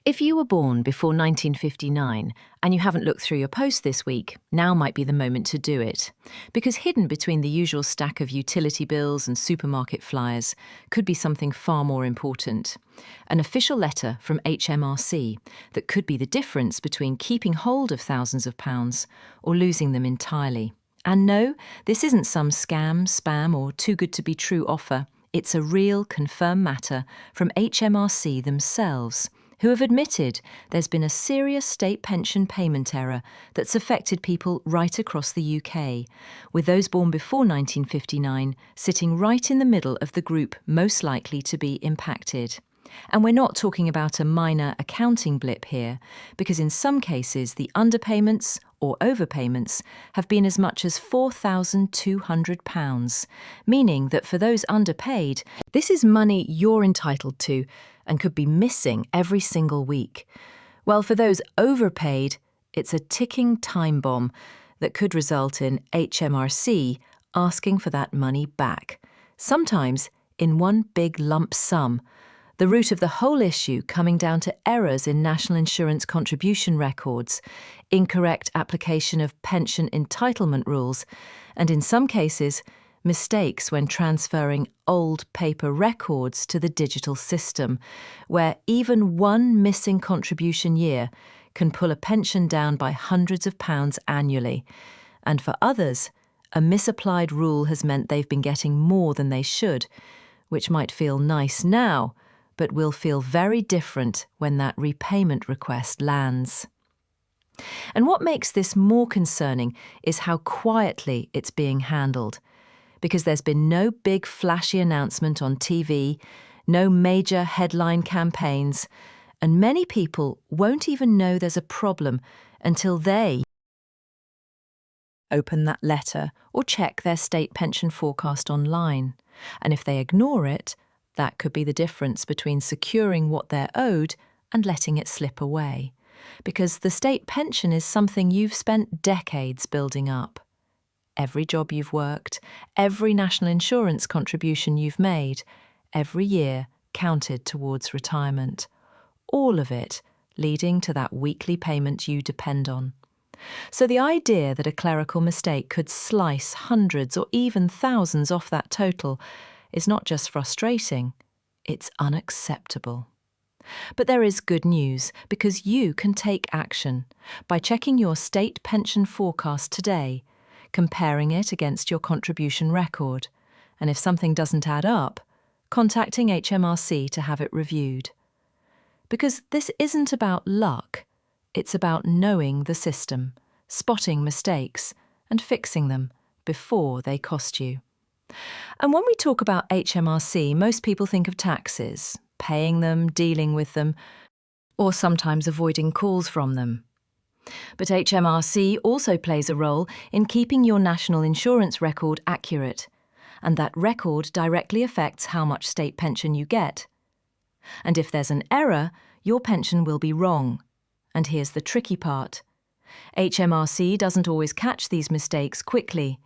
If you were born before 1959 and you haven't looked through your post this week, now might be the moment to do it. Because hidden between the usual stack of utility bills and supermarket flyers could be something far more important. An official letter from HMRC that could be the difference between keeping hold of thousands of pounds or losing them entirely. And no, this isn't some scam, spam or too good to be true offer. It's a real confirmed matter from HMRC themselves, who have admitted there's been a serious state pension payment error that's affected people right across the UK, with those born before 1959 sitting right in the middle of the group most likely to be impacted. And we're not talking about a minor accounting blip here, because in some cases the underpayments or overpayments have been as much as £4,200, meaning that for those underpaid, this is money you're entitled to and could be missing every single week. Well, for those overpaid, it's a ticking time bomb that could result in HMRC asking for that money back, sometimes in one big lump sum. The root of the whole issue coming down to errors in national insurance contribution records, incorrect application of pension entitlement rules, and in some cases, mistakes when transferring old paper records to the digital system, where even one missing contribution year can pull a pension down by hundreds of pounds annually. And for others, a misapplied rule has meant they've been getting more than they should, which might feel nice now, but will feel very different when that repayment request lands. And what makes this more concerning is how quietly it's being handled, because there's been no big flashy announcement on TV, no major headline campaigns, and many people won't even know there's a problem until they open that letter or check their state pension forecast online. And if they ignore it, that could be the difference between securing what they're owed and letting it slip away. Because the state pension is something you've spent decades building up. Every job you've worked, every national insurance contribution you've made, every year counted towards retirement. All of it leading to that weekly payment you depend on. So the idea that a clerical mistake could slice hundreds or even thousands off that total is not just frustrating, it's unacceptable. But there is good news, because you can take action by checking your state pension forecast today, comparing it against your contribution record, and if something doesn't add up, contacting HMRC to have it reviewed. Because this isn't about luck, it's about knowing the system, spotting mistakes, and fixing them before they cost you. And when we talk about HMRC, most people think of taxes, paying them, dealing with them, or sometimes avoiding calls from them. But HMRC also plays a role in keeping your national insurance record accurate, and that record directly affects how much state pension you get. And if there's an error, your pension will be wrong. And here's the tricky part. HMRC doesn't always catch these mistakes quickly.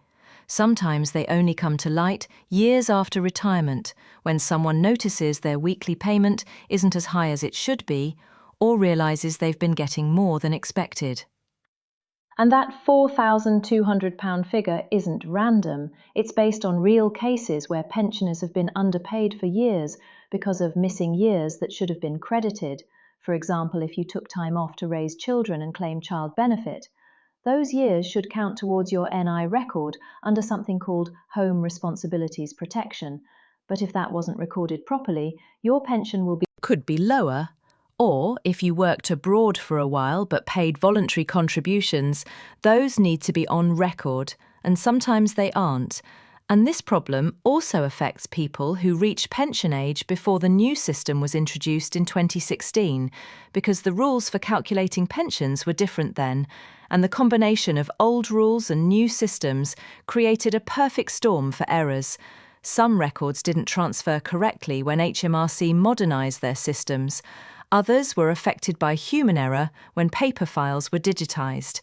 Sometimes they only come to light years after retirement, when someone notices their weekly payment isn't as high as it should be, or realises they've been getting more than expected. And that £4,200 figure isn't random. It's based on real cases where pensioners have been underpaid for years because of missing years that should have been credited. For example, if you took time off to raise children and claim child benefit, those years should count towards your NI record under something called Home Responsibilities Protection. But if that wasn't recorded properly, your pension could be lower. Or, if you worked abroad for a while but paid voluntary contributions, those need to be on record, and sometimes they aren't. And this problem also affects people who reach pension age before the new system was introduced in 2016, because the rules for calculating pensions were different then, and the combination of old rules and new systems created a perfect storm for errors. Some records didn't transfer correctly when HMRC modernised their systems. Others were affected by human error when paper files were digitised.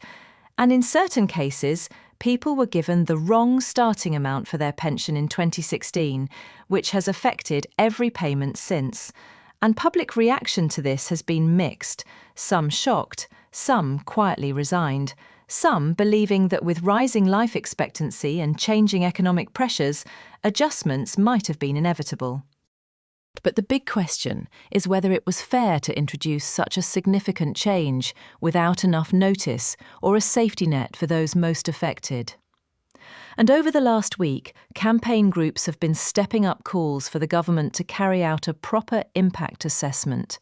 And in certain cases, people were given the wrong starting amount for their pension in 2016, which has affected every payment since. And public reaction to this has been mixed, some shocked, some quietly resigned, some believing that with rising life expectancy and changing economic pressures, adjustments might have been inevitable. But the big question is whether it was fair to introduce such a significant change without enough notice or a safety net for those most affected. And over the last week, campaign groups have been stepping up calls for the government to carry out a proper impact assessment,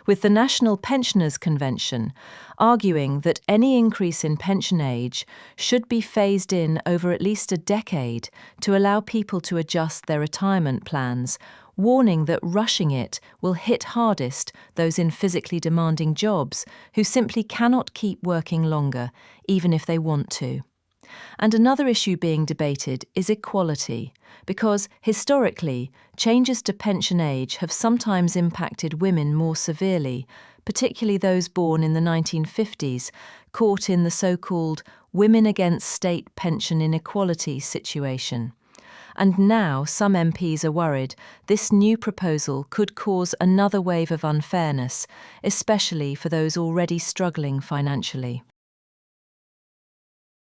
with the National Pensioners' Convention arguing that any increase in pension age should be phased in over at least a decade to allow people to adjust their retirement plans, warning that rushing it will hit hardest those in physically demanding jobs who simply cannot keep working longer, even if they want to. And another issue being debated is equality, because historically, changes to pension age have sometimes impacted women more severely, particularly those born in the 1950s, caught in the so-called women against state pension inequality situation. And now some MPs are worried this new proposal could cause another wave of unfairness, especially for those already struggling financially.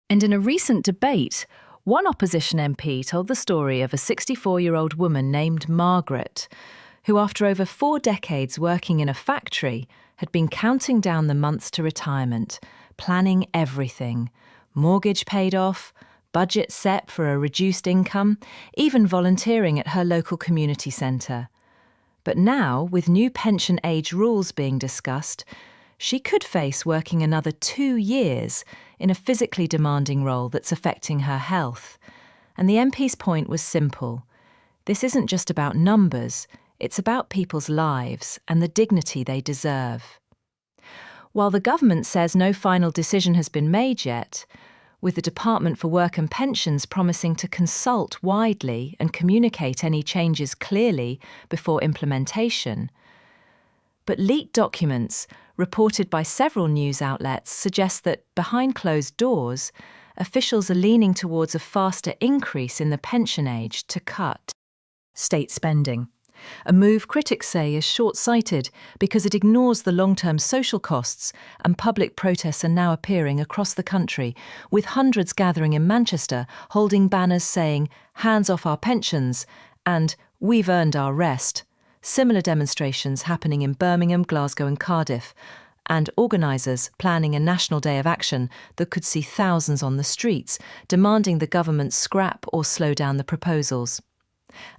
And in a recent debate, one opposition MP told the story of a 64-year-old woman named Margaret, who after over 4 decades working in a factory had been counting down the months to retirement, planning everything: mortgage paid off, budget set for a reduced income, even volunteering at her local community centre. But now, with new pension age rules being discussed, she could face working another 2 years in a physically demanding role that's affecting her health. And the MP's point was simple. This isn't just about numbers, it's about people's lives and the dignity they deserve. While the government says no final decision has been made yet, with the Department for Work and Pensions promising to consult widely and communicate any changes clearly before implementation. But leaked documents, reported by several news outlets, suggest that, behind closed doors, officials are leaning towards a faster increase in the pension age to cut state spending. A move critics say is short-sighted because it ignores the long-term social costs, and public protests are now appearing across the country, with hundreds gathering in Manchester holding banners saying, "Hands off our pensions," and "We've earned our rest." Similar demonstrations happening in Birmingham, Glasgow and Cardiff, and organisers planning a national day of action that could see thousands on the streets, demanding the government scrap or slow down the proposals.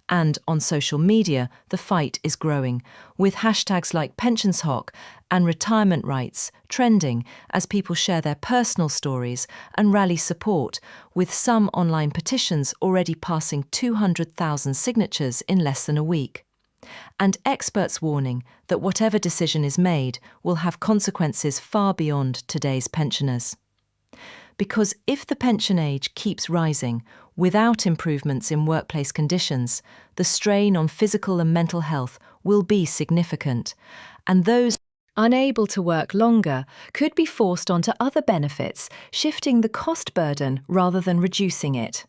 And on social media, the fight is growing, with hashtags like PensionsHock and retirement rights trending as people share their personal stories and rally support, with some online petitions already passing 200,000 signatures in less than a week. And experts warning that whatever decision is made will have consequences far beyond today's pensioners. Because if the pension age keeps rising without improvements in workplace conditions, the strain on physical and mental health will be significant, and those unable to work longer could be forced onto other benefits, shifting the cost burden rather than reducing it.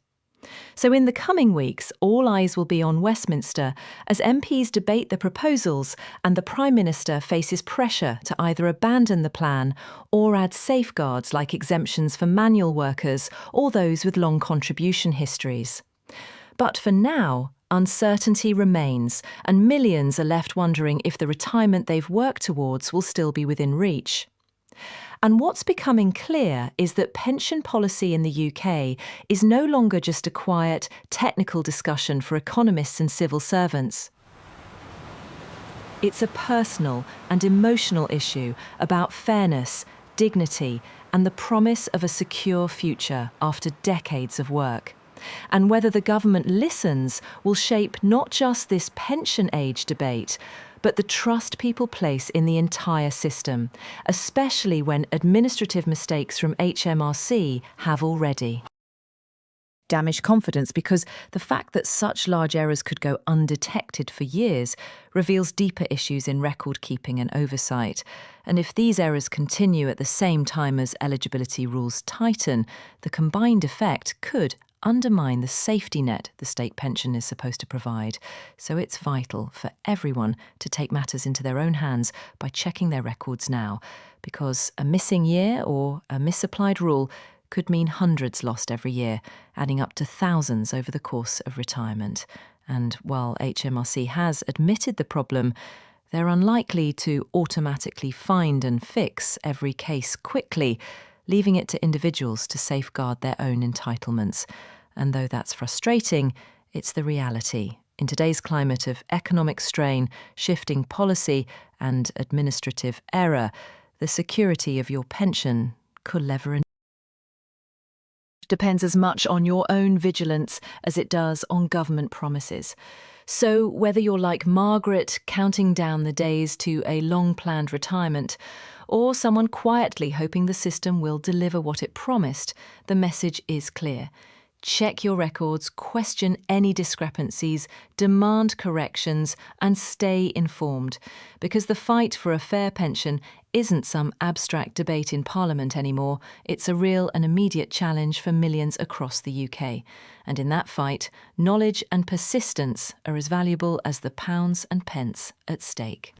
So in the coming weeks, all eyes will be on Westminster as MPs debate the proposals and the Prime Minister faces pressure to either abandon the plan or add safeguards like exemptions for manual workers or those with long contribution histories. But for now, uncertainty remains, and millions are left wondering if the retirement they've worked towards will still be within reach. And what's becoming clear is that pension policy in the UK is no longer just a quiet, technical discussion for economists and civil servants. It's a personal and emotional issue about fairness, dignity, and the promise of a secure future after decades of work. And whether the government listens will shape not just this pension age debate, but the trust people place in the entire system, especially when administrative mistakes from HMRC have already damaged confidence, because the fact that such large errors could go undetected for years reveals deeper issues in record keeping and oversight. And if these errors continue at the same time as eligibility rules tighten, the combined effect could undermine the safety net the state pension is supposed to provide. So it's vital for everyone to take matters into their own hands by checking their records now, because a missing year or a misapplied rule could mean hundreds lost every year, adding up to thousands over the course of retirement. And while HMRC has admitted the problem, they're unlikely to automatically find and fix every case quickly, leaving it to individuals to safeguard their own entitlements. And though that's frustrating, it's the reality. In today's climate of economic strain, shifting policy, and administrative error, the security of your pension could lever depends as much on your own vigilance as it does on government promises. So whether you're like Margaret, counting down the days to a long-planned retirement, or someone quietly hoping the system will deliver what it promised, the message is clear. Check your records, question any discrepancies, demand corrections, and stay informed. Because the fight for a fair pension isn't some abstract debate in Parliament anymore. It's a real and immediate challenge for millions across the UK. And in that fight, knowledge and persistence are as valuable as the pounds and pence at stake.